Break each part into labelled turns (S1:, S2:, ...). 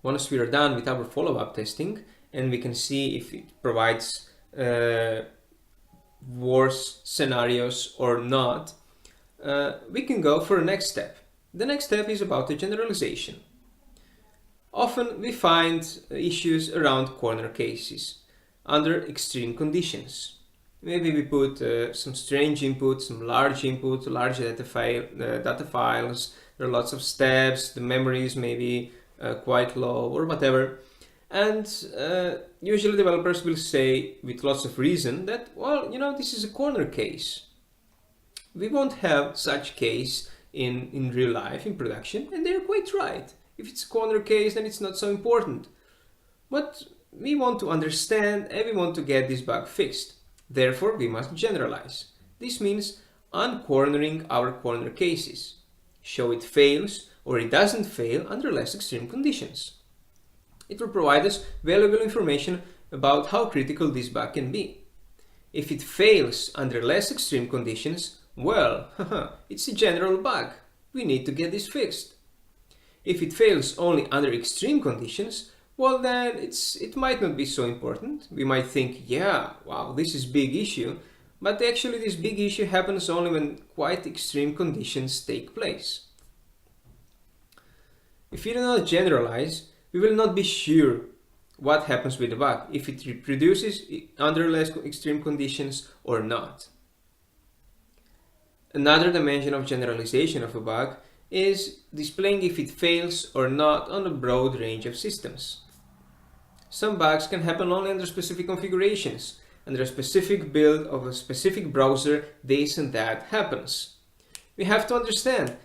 S1: Once we are done with our follow-up testing and we can see if it provides worse scenarios or not, we can go for the next step. The next step is about the generalization. Often we find issues around corner cases under extreme conditions. Maybe we put some strange input, some large input, large data files, there are lots of steps, the memory is maybe quite low or whatever. And usually developers will say with lots of reason that, well, this is a corner case. We won't have such case in real life, in production, and they're quite right. If it's a corner case, then it's not so important. But we want to understand and we want to get this bug fixed. Therefore, we must generalize. This means uncornering our corner cases. Show it fails or it doesn't fail under less extreme conditions. It will provide us valuable information about how critical this bug can be. If it fails under less extreme conditions, well, it's a general bug. We need to get this fixed. If it fails only under extreme conditions, well then it might not be so important. We might think, yeah, wow, this is big issue, but actually this big issue happens only when quite extreme conditions take place. If we do not generalize, we will not be sure what happens with the bug, if it reproduces under less extreme conditions or not. Another dimension of generalization of a bug is displaying if it fails or not on a broad range of systems. Some bugs can happen only under specific configurations. Under a specific build of a specific browser, this and that happens. We have to understand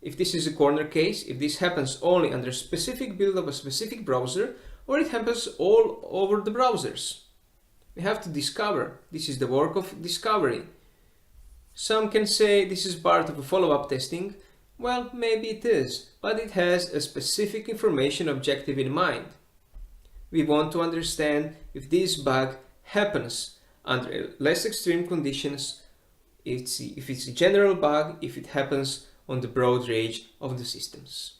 S1: if this is a corner case, if this happens only under a specific build of a specific browser, or it happens all over the browsers. We have to discover. This is the work of discovery. Some can say this is part of a follow-up testing. Well, maybe it is, but it has a specific information objective in mind. We want to understand if this bug happens under less extreme conditions, if it's a general bug, if it happens on the broad range of the systems.